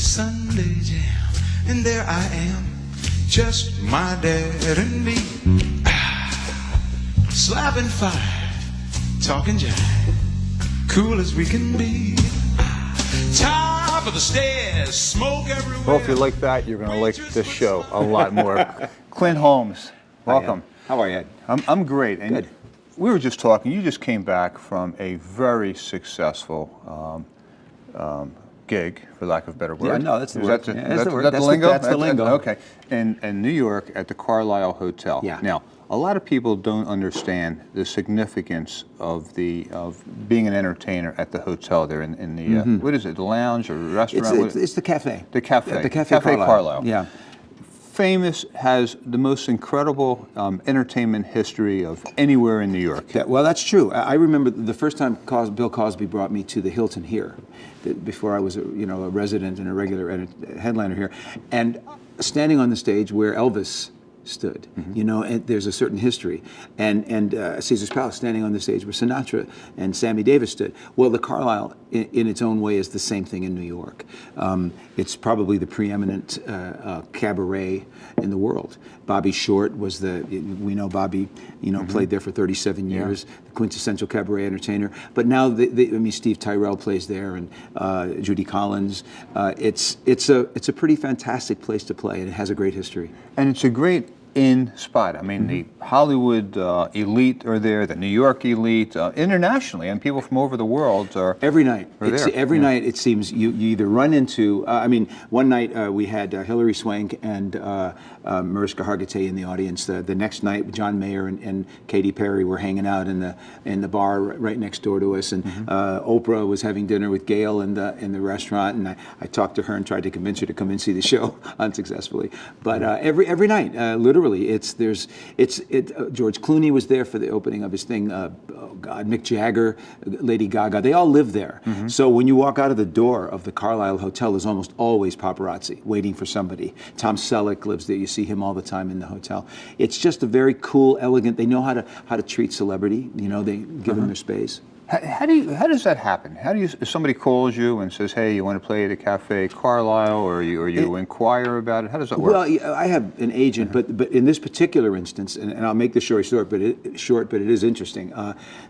Sunday jam, and there I am, just my dad and me, slapping fire, talking jive, cool as we can be. Top of the stairs, smoke everywhere. Well, if you like that, you're going to like this show a lot more. Clint Holmes, welcome. How are you, Ed? I'm great. And good. We were just talking. You just came back from a very successful gig, for lack of a better word. Yeah, no, that's the word. That's the word. lingo? That's the lingo. Okay. In New York at the Carlisle Hotel. Yeah. Now, a lot of people don't understand the significance of being an entertainer at the hotel there in the, what is it, the lounge or restaurant? It's the cafe. The cafe. The Cafe Carlisle. Yeah. Famous, has the most incredible entertainment history of anywhere in New York. Well, that's true. I remember the first time Bill Cosby brought me to the Hilton here, before I was a resident and a regular headliner here, and standing on the stage where Elvis stood, and there's a certain history, and Caesar's Palace, standing on the stage where Sinatra and Sammy Davis stood. Well, the Carlisle, in its own way, is the same thing in New York. It's probably the preeminent cabaret in the world. Bobby Short was we know Bobby, played there for 37 years, the quintessential cabaret entertainer. But now, Steve Tyrell plays there, and Judy Collins. It's a pretty fantastic place to play, and it has a great history. And it's a great spot. I mean, the Hollywood elite are there, the New York elite, internationally, and people from over the world are every night. there. Every night it seems you either run into. One night we had Hilary Swank and Mariska Hargitay in the audience. The next night, John Mayer and Katy Perry were hanging out in the bar right next door to us, and Oprah was having dinner with Gail in the restaurant, and I talked to her and tried to convince her to come and see the show unsuccessfully. But every night, literally. George Clooney was there for the opening of his thing. Mick Jagger, Lady Gaga, they all live there. So when you walk out of the door of the Carlisle Hotel, there's almost always paparazzi waiting for somebody. Tom Selleck lives there. You see him all the time in the hotel. It's just a very cool, elegant. They know how to treat celebrity. They give them their space. How does that happen? If somebody calls you and says, "Hey, you want to play at a Cafe Carlisle," or you inquire about it? How does that work? Well, I have an agent, but in this particular instance, and I'll make the story short, but it is interesting.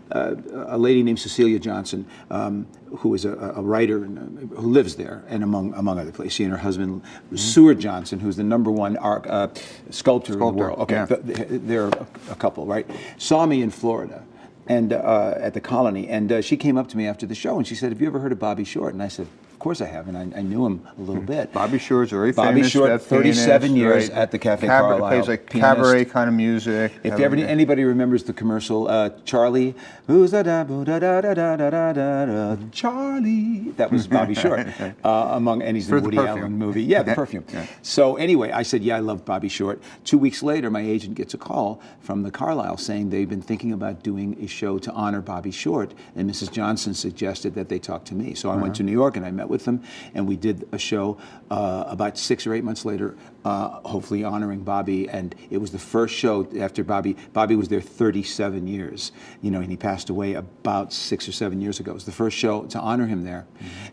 A lady named Cecilia Johnson, who is a writer who lives there, and among other places, she and her husband Seward Johnson, who's the #1 sculptor in the world. Okay, yeah. They're a couple, right? Saw me in Florida. And at the Colony, and she came up to me after the show, and she said, "Have you ever heard of Bobby Short?" And I said, "Of course I have," and I knew him a little bit. Bobby Short's very famous. Bobby Short, 37 years at the Cafe Carlisle. Plays like cabaret kind of music. If anybody remembers the commercial, Charlie, who's da da da da da da da da, Charlie. That was Bobby Short, and he's in the Woody Allen movie. Yeah, the perfume. Yeah. So anyway, I said, "Yeah, I love Bobby Short." 2 weeks later, my agent gets a call from the Carlisle saying they've been thinking about doing a show to honor Bobby Short, and Mrs. Johnson suggested that they talk to me. So I went to New York and I met with them, and we did a show about 6 or 8 months later, hopefully honoring Bobby. And it was the first show after Bobby. Bobby was there 37 years, and he passed away about 6 or 7 years ago. It was the first show to honor him there,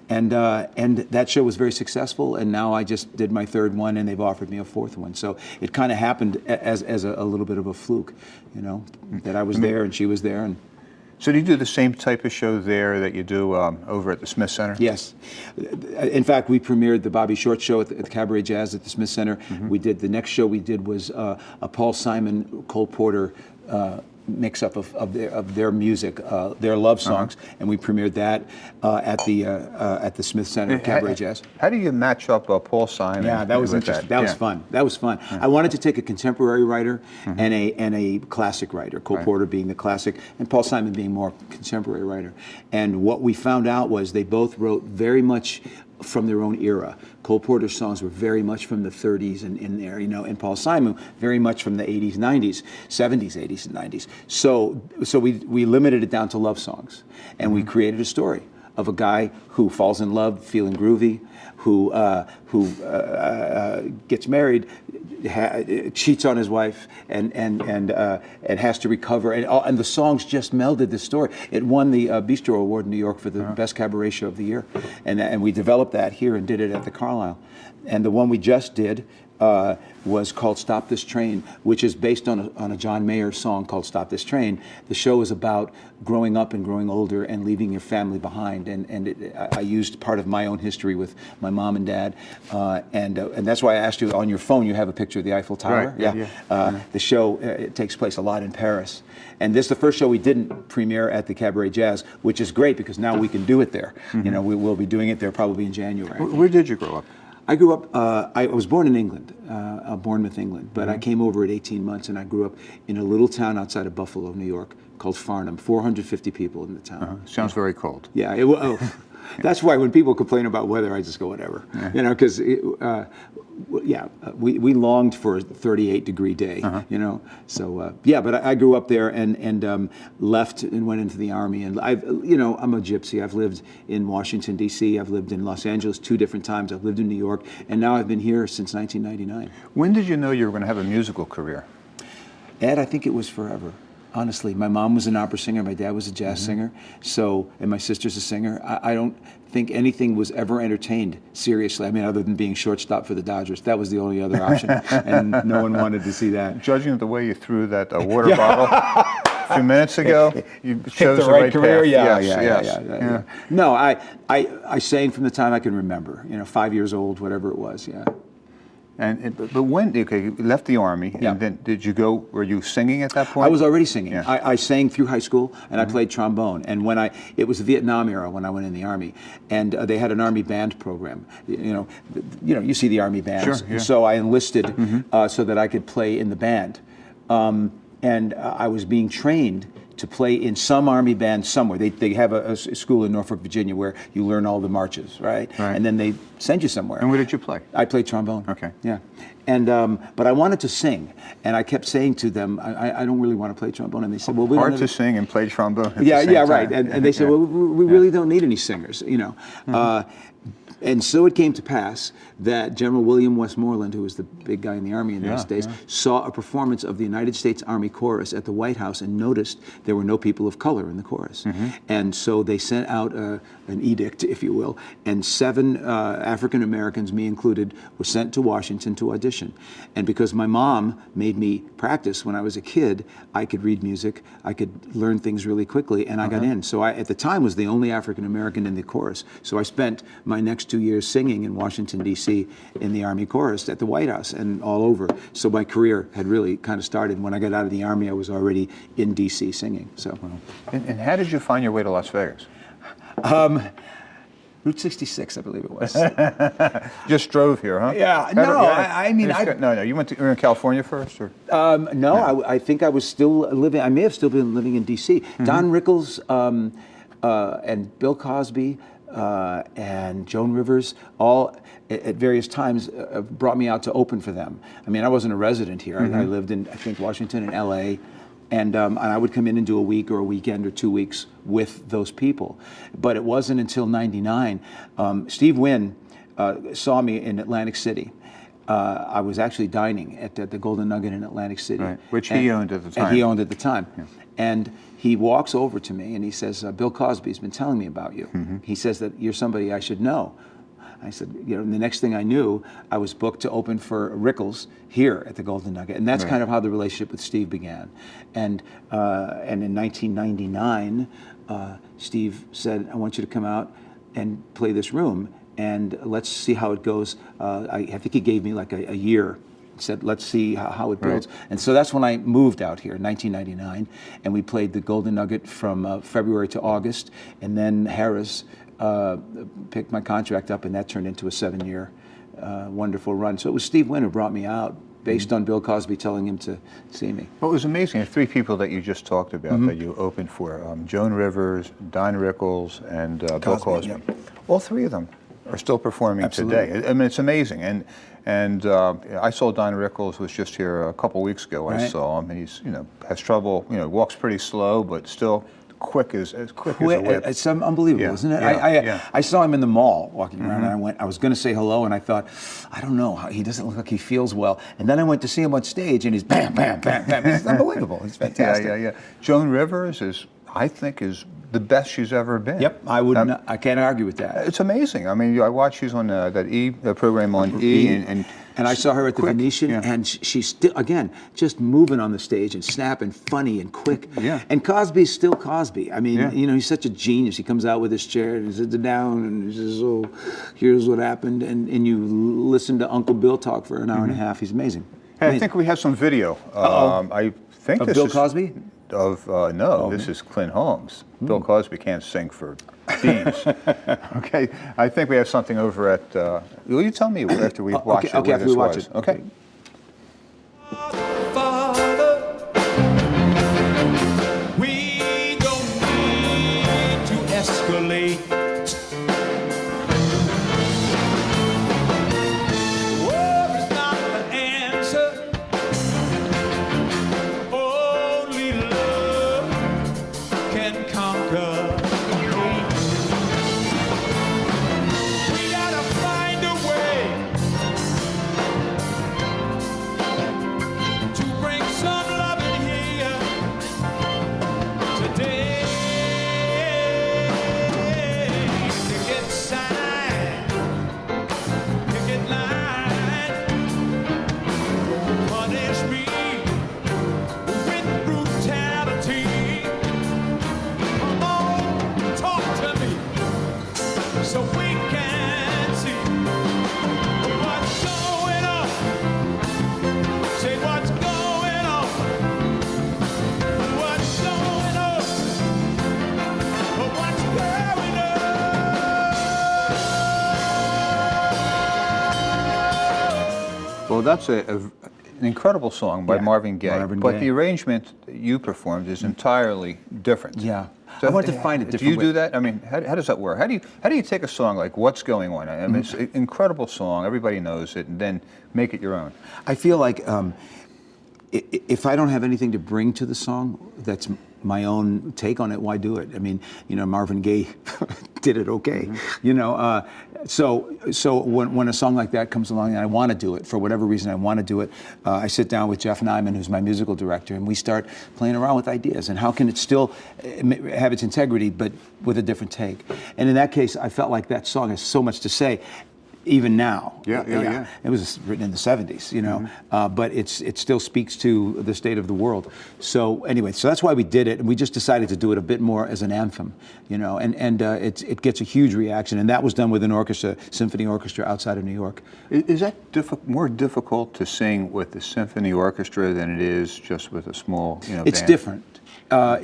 and that show was very successful. And now I just did my third one, and they've offered me a fourth one. So it kind of happened as a little bit of a fluke, that I was there and she was there. And so do you do the same type of show there that you do over at the Smith Center? Yes. In fact, we premiered the Bobby Short show at the Cabaret Jazz at the Smith Center. The next show we did was a Paul Simon, Cole Porter mix-up of their music, their love songs, and we premiered that at the Smith Center Cabaret Jazz. How do you match up Paul Simon? Yeah, that was interesting. That was fun. That was fun. I wanted to take a contemporary writer and a classic writer. Cole Porter being the classic, and Paul Simon being more contemporary writer. And what we found out was they both wrote very much from their own era. Cole Porter's songs were very much from the 30s and in there, and Paul Simon very much from the 80s, 90s, 70s, 80s, and 90s. So we limited it down to love songs, and we created a story of a guy who falls in love, feeling groovy, who gets married, cheats on his wife and has to recover, and the songs just melded the story. It won the Bistro Award in New York for the best cabaret show of the year, and we developed that here and did it at the Carlisle. And the one we just did was called "Stop This Train," which is based on a John Mayer song called "Stop This Train." The show is about growing up and growing older and leaving your family behind. I used part of my own history with my mom and dad, and that's why I asked you on your phone. You have a picture of the Eiffel Tower. Right. Yeah. The show it takes place a lot in Paris, and this is the first show we didn't premiere at the Cabaret Jazz, which is great because now we can do it there. You know, we will be doing it there probably in January. Where did you grow up? I grew up, I was born in England, Bournemouth, England, but I came over at 18 months and I grew up in a little town outside of Buffalo, New York called Farnham, 450 people in the town. Sounds very cold. Yeah, that's why when people complain about weather, I just go whatever. You know, because we longed for a 38-degree day. You know, so but I grew up there and left and went into the Army. And I'm a gypsy. I've lived in Washington D.C. I've lived in Los Angeles 2 different times. I've lived in New York, and now I've been here since 1999. When did you know you were going to have a musical career? Ed, I think it was forever. Honestly, my mom was an opera singer, my dad was a jazz singer, and my sister's a singer. I don't think anything was ever entertained seriously. I mean, other than being shortstop for the Dodgers. That was the only other option, and no one wanted to see that. Judging the way you threw that water bottle a few minutes ago, you chose the right career. Path. Yeah. No, I sang from the time I can remember. 5 years old, whatever it was. Yeah. But when you left the Army, and then did you go? Were you singing at that point? I was already singing. Yeah. I sang through high school, and I played trombone. And it was the Vietnam era when I went in the Army, and they had an Army band program. You see the Army bands. Sure, yeah. So I enlisted so that I could play in the band, and I was being trained to play in some Army band somewhere. They have a school in Norfolk, Virginia, where you learn all the marches, right? And then they send you somewhere. And where did you play? I played trombone. Okay. Yeah. And but I wanted to sing, and I kept saying to them, I don't really want to play trombone. And they said, well, we hard don't to sing and play trombone at the yeah, same yeah, time. right. And they said, well, we really don't need any singers, And so it came to pass that General William Westmoreland, who was the big guy in the Army in those days, saw a performance of the United States Army Chorus at the White House and noticed there were no people of color in the chorus. And so they sent out an edict, if you will, and 7 African Americans, me included, were sent to Washington to audition. And because my mom made me practice when I was a kid, I could read music, I could learn things really quickly, and I got in. So I, at the time, was the only African American in the chorus. So I spent my next 2 years singing in Washington, D.C. in the Army chorus at the White House and all over. So my career had really kind of started. When I got out of the Army, I was already in D.C. singing. So, And how did you find your way to Las Vegas? Route 66, I believe it was. Just drove here, huh? Yeah, no, I mean, no. You were in California first, or? No, I think I was still living. I may have still been living in D.C. Don Rickles and Bill Cosby and Joan Rivers, all at various times brought me out to open for them. I mean, I wasn't a resident here. I lived in, I think, Washington and L.A., and I would come in and do a week or a weekend or 2 weeks with those people. But it wasn't until '99, Steve Wynn saw me in Atlantic City. I was actually dining at the Golden Nugget in Atlantic City. Right, which he owned at the time. And he owned at the time. Yeah. And he walks over to me and he says, Bill Cosby's been telling me about you. He says that you're somebody I should know. I said, the next thing I knew, I was booked to open for Rickles here at the Golden Nugget. And that's kind of how the relationship with Steve began. And in 1999, Steve said, I want you to come out and play this room, and let's see how it goes. I think he gave me like a year. He said, let's see how it builds. Right. And so that's when I moved out here in 1999, and we played the Golden Nugget from February to August, and then Harris picked my contract up, and that turned into a 7-year wonderful run. So it was Steve Wynn who brought me out based on Bill Cosby telling him to see me. Well, it was amazing. The 3 people that you just talked about that you opened for, Joan Rivers, Don Rickles, and Bill Cosby. Yeah. All 3 of them are still performing today. I mean, it's amazing. And I saw Don Rickles was just here a couple weeks ago. I saw him, and he's has trouble. Walks pretty slow, but still quick as a whip. It's unbelievable, isn't it? I saw him in the mall walking around, and I was going to say hello, and I thought, I don't know, he doesn't look like he feels well. And then I went to see him on stage, and he's bam, bam, bam, bam. It's unbelievable. He's fantastic. Yeah. Joan Rivers I think is the best she's ever been. Yep, I can't argue with that. It's amazing. I mean, I watched, she's on that program on E, and I saw her at the Venetian, and she's still, again, just moving on the stage and snapping, funny and quick. Yeah. And Cosby's still Cosby. I mean, he's such a genius. He comes out with his chair and he sits down and he says, "Oh, here's what happened," and you listen to Uncle Bill talk for an hour and a half. He's amazing. Hey, I think we have some video. I think of this Bill is Cosby. This is Clint Holmes. Bill Cosby can't sing for beans. Okay, I think we have something over at. Will you tell me after we watch it? Okay, after we watch it. Okay. Father, we don't need to escalate. War is not the answer. Only love can conquer hate. We gotta find a way to bring some love in here today. Picket sign, picket line, punish me with brutality. Come on, talk to me so we can see what's going on. Say what's going on. What's going on? What's going on? Well, that's an incredible song by Marvin Gaye. Marvin but Gaye. the arrangement that you performed is entirely different. Yeah. I wanted to find a different Do you way. do that? I mean, how does that work? How do you take a song like "What's Going On"? I mean, it's an incredible song. Everybody knows it, and then make it your own. I feel like if I don't have anything to bring to the song that's my own take on it, why do it? I mean, Marvin Gaye did it okay. So when a song like that comes along and I want to do it, for whatever reason I want to do it, I sit down with Jeff Nyman, who's my musical director, and we start playing around with ideas and how can it still have its integrity but with a different take. And in that case, I felt like that song has so much to say. Even now, Yeah. It was written in the '70s, but it still speaks to the state of the world. So anyway, so that's why we did it, and we just decided to do it a bit more as an anthem, and it gets a huge reaction, and that was done with an orchestra, symphony orchestra outside of New York. Is that more difficult to sing with the symphony orchestra than it is just with a small, It's band? different.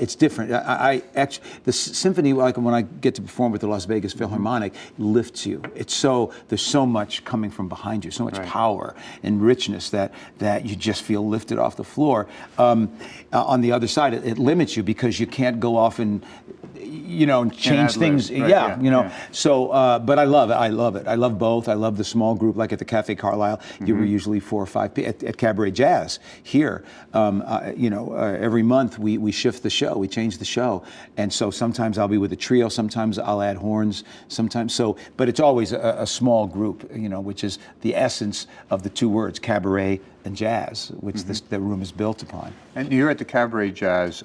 It's different. I actually, the symphony, like when I get to perform with the Las Vegas Philharmonic, lifts you. There's so much coming from behind you, so much power and richness that you just feel lifted off the floor. On the other side, it limits you because you can't go off and change things. Right, So, but I love it. I love both. I love the small group, like at the Cafe Carlisle. You were usually 4 or 5 people. At Cabaret Jazz here, every month we shift the show. We change the show, and so sometimes I'll be with a trio. Sometimes I'll add horns. Sometimes but it's always a small group. Which is the essence of the two words, cabaret and jazz, which the room is built upon. And you're at the Cabaret Jazz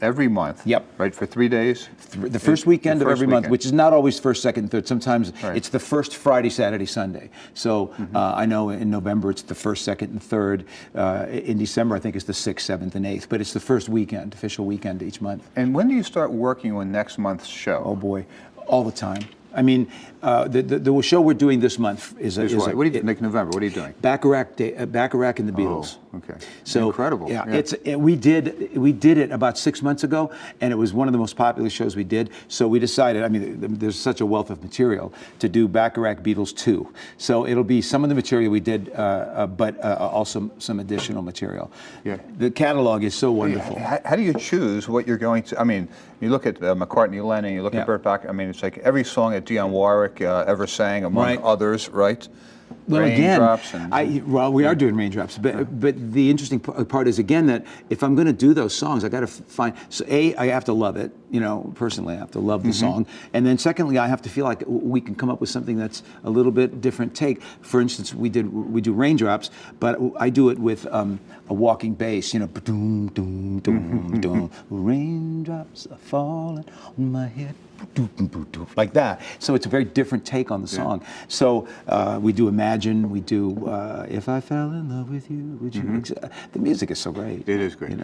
every month. Yep. Right, for 3 days? The first weekend of every month, which is not always first, second, third. Sometimes it's the first Friday, Saturday, Sunday. So I know in November it's the first, second, and third. In December I think it's the 6th, 7th, and 8th. But it's the first weekend, official weekend each month. And when do you start working on next month's show? Oh boy, all the time. I mean, the show we're doing this month is what? What are you like November? What are you doing? Bacharach and the Beatles. Oh, okay. So incredible. Yeah. We did it about 6 months ago, and it was one of the most popular shows we did. So we decided. I mean, there's such a wealth of material to do Bacharach Beatles 2. So it'll be some of the material we did, but also some additional material. Yeah. The catalog is so wonderful. How do you choose what you're going to? I mean, you look at McCartney, Lennon, you look at Burt Bacharach. I mean, it's like every song that Dionne Warwick ever sang, among others, right? Well, Raindrops we are doing Raindrops, but the interesting part is again that if I'm going to do those songs, I got to find. So I have to love it. personally, I have to love the song. And then secondly, I have to feel like we can come up with something that's a little bit different take. For instance, we do Raindrops, but I do it with a walking bass, ba-doom, doom, doom, doom. Raindrops are falling on my head. Like that. So it's a very different take on the song. So we do Imagine, we do If I Fell in Love with You, would you? The music is so great. It is great.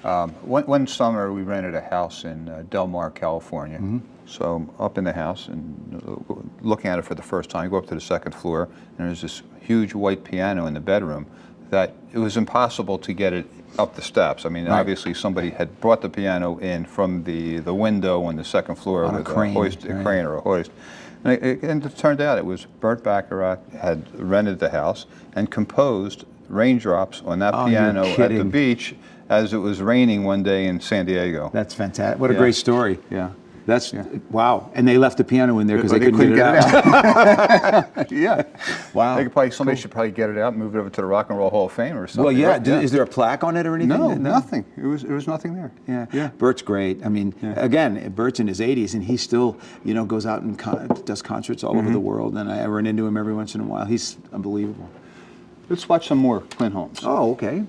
One summer we rented a house in Del Mar, California. So I'm up in the house and looking at it for the first time. I go up to the second floor and there's this huge white piano in the bedroom that it was impossible to get it up the steps. I mean, obviously somebody had brought the piano in from the window on the second floor on with a crane, a crane or a hoist. And it turned out it was Burt Bacharach had rented the house and composed Raindrops on that piano at the beach as it was raining one day in San Diego. That's fantastic. What a great story. Yeah. That's wow. And they left the piano in there because they couldn't get it out. Yeah. Wow. Somebody should probably get it out and move it over to the Rock and Roll Hall of Fame or something. Well, yeah. Is there a plaque on it or anything? No, nothing. It was nothing there. Yeah. Bert's great. I mean, again, Bert's in his 80s and he still, goes out and does concerts all over the world. And I run into him every once in a while. He's unbelievable. Let's watch some more Clint Holmes. Oh, okay.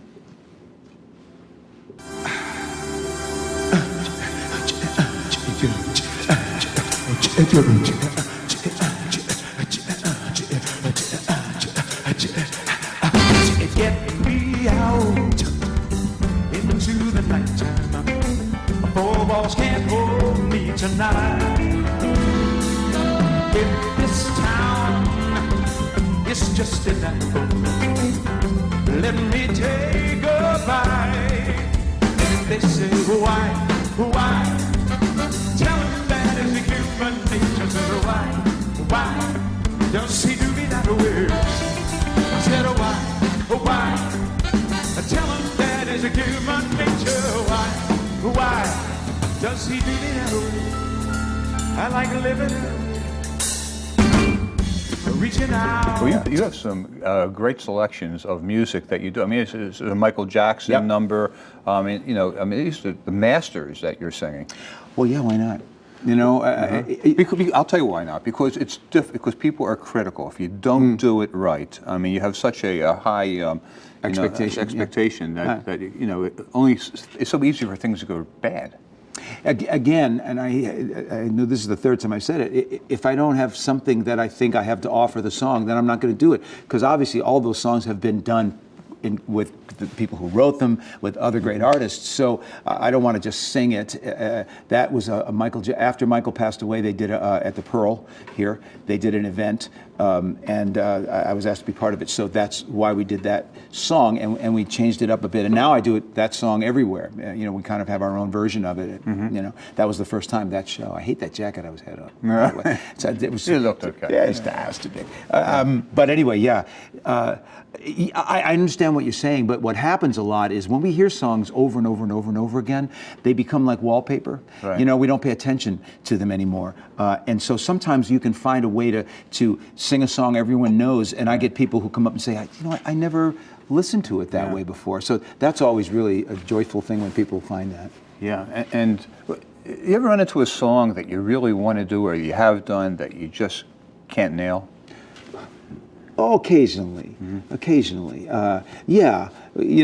Get me out into the nighttime. Four walls can't hold me tonight. If this town is just enough, let me take a bite. If they say why? Tell them that is a human nature. So why does he do me that way? I said why? Tell him that is a human nature. Why does he do me that way? I like living, reaching out. Well, you have some great selections of music that you do. I mean, it's a Michael Jackson number. These are the masters that you're singing. Well, yeah, why not? I'll tell you why not. Because because people are critical. If you don't do it right, I mean, you have such a high expectation that only it's so easy for things to go bad. Again, and I know this is the third time I've said it, if I don't have something that I think I have to offer the song, then I'm not going to do it. Because obviously all those songs have been done with the people who wrote them, with other great artists. So I don't want to just sing it. That was after Michael passed away, they did at the Pearl here, they did an event, and I was asked to be part of it. So that's why we did that song, and we changed it up a bit. And now I do that song everywhere. We kind of have our own version of it. That was the first time that show. I hate that jacket I was had on. So it looked okay. Yeah, it's to be. But anyway, I understand what you're saying, but what happens a lot is when we hear songs over and over and over and over again, they become like wallpaper. Right. We don't pay attention to them anymore. And so sometimes you can find a way to sing a song everyone knows, and I get people who come up and say, I never listened to it that way before. So that's always really a joyful thing when people find that. Yeah, and you ever run into a song that you really want to do or you have done that you just can't nail? Oh, occasionally. Occasionally. Do You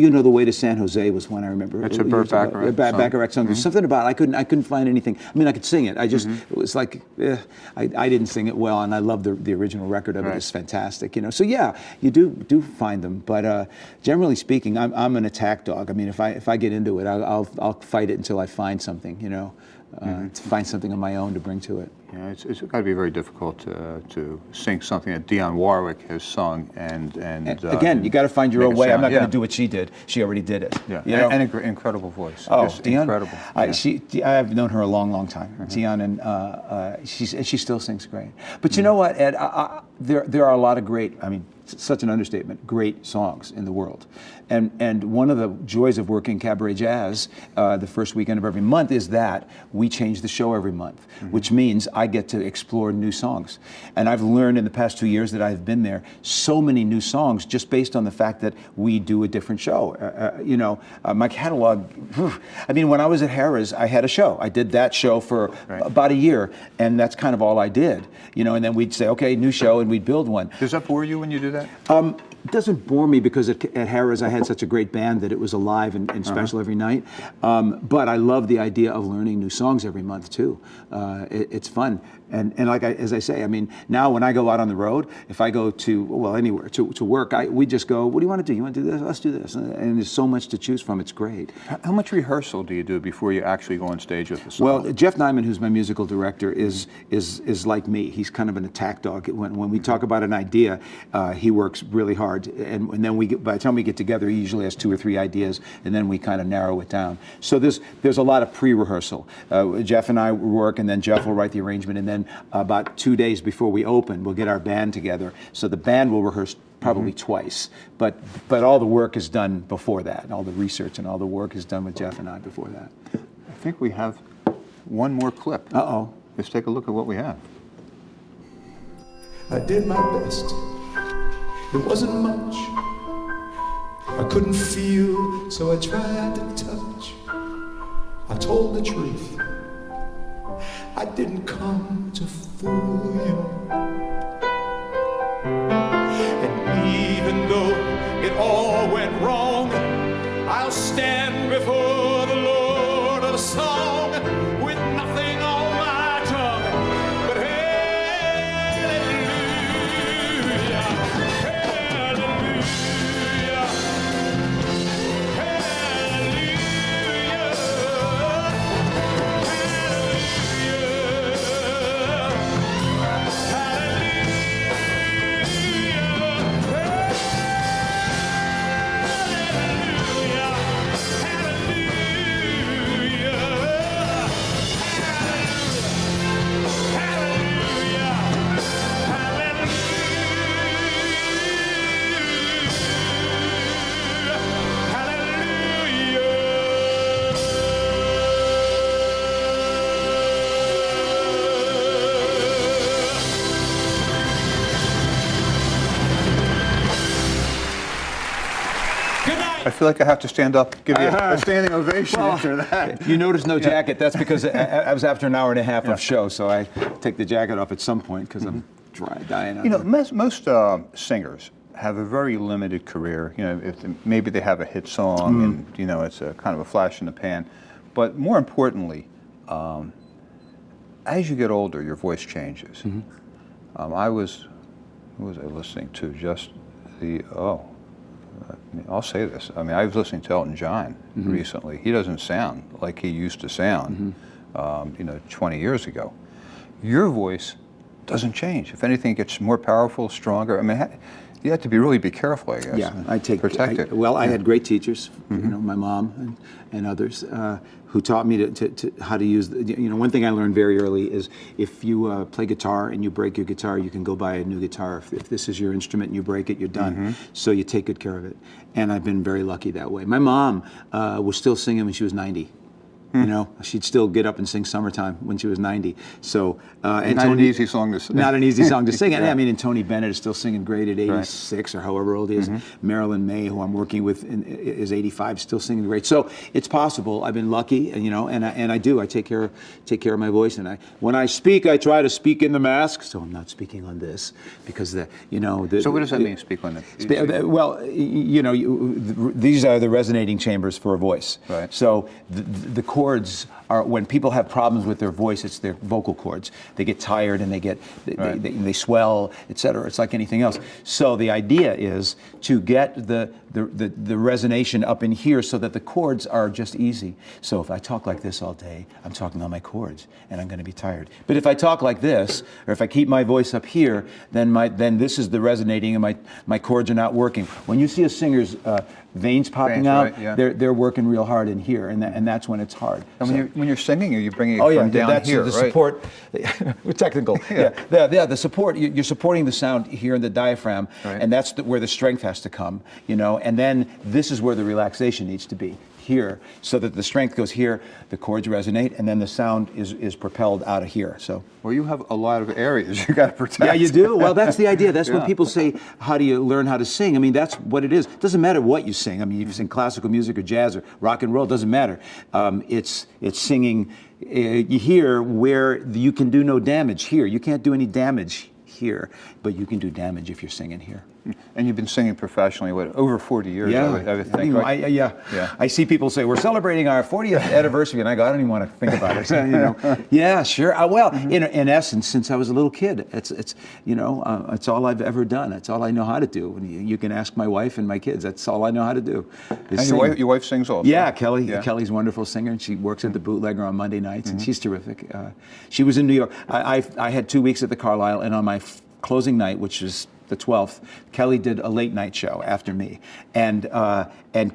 Know the Way to San Jose was one I remember. It's a Burt Bacharach song. Bacharach song. There's something about it. I couldn't find anything. I mean, I could sing it. I just, it was like, I didn't sing it well, and I love the original record of it. It's fantastic, So yeah, you do find them. But generally speaking, I'm an attack dog. I mean, if I get into it, I'll fight it until I find something, to find something of my own to bring to it. Yeah, it's got to be very difficult to sing something that Dionne Warwick has sung and again, you got to find your own way. I'm not going to do what she did. She already did it. Yeah, and an incredible voice. Oh, just Dionne, incredible. I've known her a long, long time. Dionne, and she still sings great. But you know what, Ed? There are a lot of great. I mean, such an understatement, great songs in the world. And one of the joys of working Cabaret Jazz the first weekend of every month is that we change the show every month, which means I get to explore new songs. And I've learned in the past 2 years that I've been there so many new songs just based on the fact that we do a different show. My catalog, I mean, when I was at Harrah's, I had a show. I did that show for about a year, and that's kind of all I did. And then we'd say, okay, new show, and we'd build one. Does that bore you when you do that? It doesn't bore me because at Harrah's I had such a great band that it was alive and special every night. But I love the idea of learning new songs every month too. It's fun. And as I say, I mean, now when I go out on the road, if I go to, anywhere, to work, we just go, what do you want to do? You want to do this? Let's do this. And there's so much to choose from. It's great. How much rehearsal do you do before you actually go on stage with the song? Well, Jeff Nyman, who's my musical director, is like me. He's kind of an attack dog. When we talk about an idea, he works really hard. And then by the time we get together, he usually has 2 or 3 ideas, and then we kind of narrow it down. So there's a lot of pre-rehearsal. Jeff and I work, and then Jeff will write the arrangement, and then about 2 days before we open, we'll get our band together. So the band will rehearse probably twice, but all the work is done before that. All the research and all the work is done with Jeff and I before that. I think we have one more clip. Uh-oh. Let's take a look at what we have. I did my best. It wasn't much. I couldn't feel, so I tried to touch. I told the truth. I didn't come to fool you. And even though it all went wrong, I'll stand before the Lord of song with nothing on my tongue but hallelujah, hallelujah, I feel like I have to stand up, give you a standing ovation after that. You notice no jacket. That's because I was after an hour and a half of show, so I take the jacket off at some point because I'm dying. Most singers have a very limited career. Maybe they have a hit song and it's a kind of a flash in the pan. But more importantly, as you get older, your voice changes. Who was I listening to? I'll say this. I mean, I was listening to Elton John recently. He doesn't sound like he used to sound, 20 years ago. Your voice doesn't change. If anything, it gets more powerful, stronger. I mean, you have to be careful, I guess. Yeah, protect it. Well, I had great teachers, my mom and others, who taught me to how to use. One thing I learned very early is if you play guitar and you break your guitar, you can go buy a new guitar. If this is your instrument and you break it, you're done. So you take good care of it. And I've been very lucky that way. My mom was still singing when she was 90. She'd still get up and sing "Summertime" when she was 90. So, and not an easy song to sing. Not an easy song to sing. Yeah. I mean, and Tony Bennett is still singing great at 86 or however old he is. Marilyn May, who I'm working with, is 85, still singing great. So it's possible. I've been lucky, and I do. I take care of my voice, and when I speak, I try to speak in the mask. So I'm not speaking on this because So what does that mean? Speak on it. Well, these are the resonating chambers for a voice. Right. So the chords are, when people have problems with their voice, it's their vocal cords. They get tired and they swell, etc. It's like anything else. So the idea is to get the resonation up in here so that the chords are just easy. So if I talk like this all day, I'm talking on my chords and I'm going to be tired. But if I talk like this, or if I keep my voice up here, then this is the resonating and my chords are not working. When you see a singer's veins popping out, they're working real hard in here, and that's when it's hard. hard. And when you're singing, are you bringing it Oh yeah, from down that's here, the right? support. We're technical. Yeah, the support. You're supporting the sound here in the diaphragm, Right. and that's where the strength has to come. You know, and then this is where the relaxation needs to be here, so that the strength goes here, the chords resonate, and then the sound is propelled out of here. So. Well, you have a lot of areas you got to protect. Yeah, you do. Well, that's the idea. That's when Yeah. people say, "How do you learn how to sing?" I mean, that's what it is. It doesn't matter what you sing. I mean, if you sing classical music or jazz or rock and roll, it doesn't matter. It's singing here where you can do no damage here. You can't do any damage here, but you can do damage if you're singing here. And you've been singing professionally, what, over 40 years, Yeah, I would think, right? Yeah. Yeah. I see people say we're celebrating our 40th anniversary, and I go, I don't even want to think about it. You know, yeah, sure. Well, in essence, since I was a little kid, it's you know, it's all I've ever done. It's all I know how to do. And you can ask my wife and my kids. That's all I know how to do. And your wife sings also? Yeah, Kelly. Yeah. Kelly's a wonderful singer, and she works at the Bootlegger on Monday nights, and she's terrific. She was in New York. I had 2 weeks at the Carlisle, and on my closing night, which is the 12th, Kelly did a late night show after me, and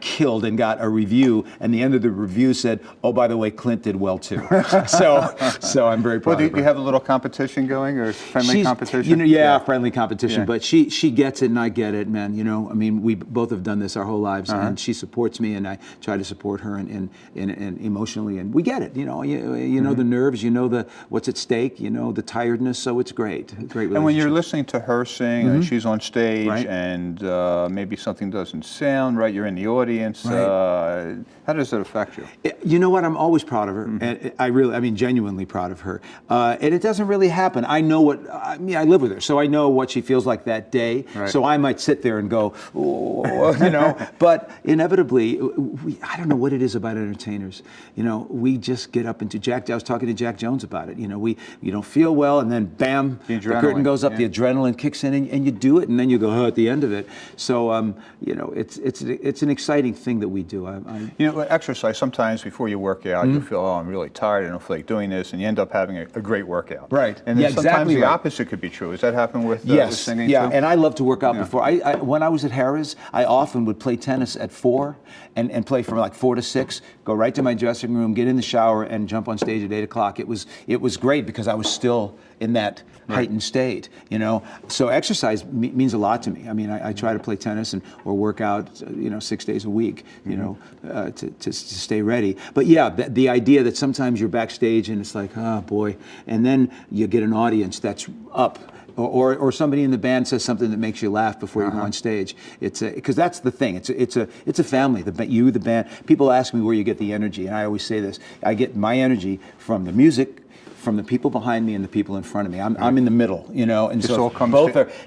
killed and got a review. And the end of the review said, "Oh, by the way, Clint did well too." so I'm very proud. Well, of her. do you have a little competition going, or friendly competition? You know, yeah, friendly competition. Yeah. But she gets it, and I get it, man. You know, I mean, we both have done this our whole lives, and she supports me, and I try to support her, and emotionally, and we get it. You know, you know the nerves, you know what's at stake, you know the tiredness. So it's great, great. And when you're listening to her sing, and she's on stage, Right. and maybe something doesn't sound right, you're in the audience. Right. How does that affect you? You know what? I'm always proud of her. And I mean, genuinely proud of her. And it doesn't really happen. I know I live with her, so I know what she feels like that day. Right. So I might sit there and go, oh, you know. But inevitably, I don't know what it is about entertainers. You know, we just get up into I was talking to Jack Jones about it. You know, you don't feel well, and then bam, the curtain goes up, the adrenaline kicks in, and you do it, and then you go, oh, at the end of it. So, you know, it's an exciting thing that we do. You know, exercise, sometimes before you work out, you feel, oh, I'm really tired, I don't feel like doing this, and you end up having a great workout. Right. And then Yeah, sometimes exactly the right. opposite could be true. Does that happen with singing yeah, too? and I love to work out before. When I was at Harrah's, I often would play tennis at 4 and play from like 4 to 6, go right to my dressing room, get in the shower, and jump on stage at 8 o'clock. It was great because I was still in that heightened state, you know. So exercise means a lot to me. I mean, I try to play tennis or work out, you know, 6 days a week, you know, to stay ready. But yeah, the idea that sometimes you're backstage and it's like, oh boy, and then you get an audience that's up. Or somebody in the band says something that makes you laugh before you go on stage. It's because that's the thing. It's a family. The band. People ask me where you get the energy, and I always say this: I get my energy from the music, from the people behind me, and the people in front of me. I'm in the middle, you know. And This so all comes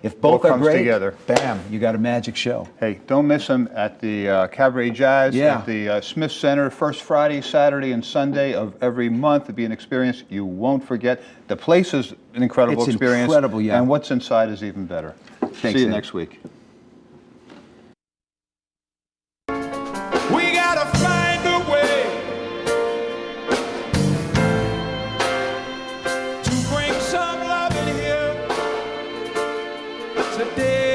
if both are great, together. bam, you got a magic show. Hey, don't miss them at the Cabaret Jazz at the Smith Center, first Friday, Saturday, and Sunday of every month. It'll be an experience you won't forget. The place is an incredible experience. Incredible, yeah. And what's inside is even better. Thanks, See you Ed. next week. We gotta find a way to bring some love in here today.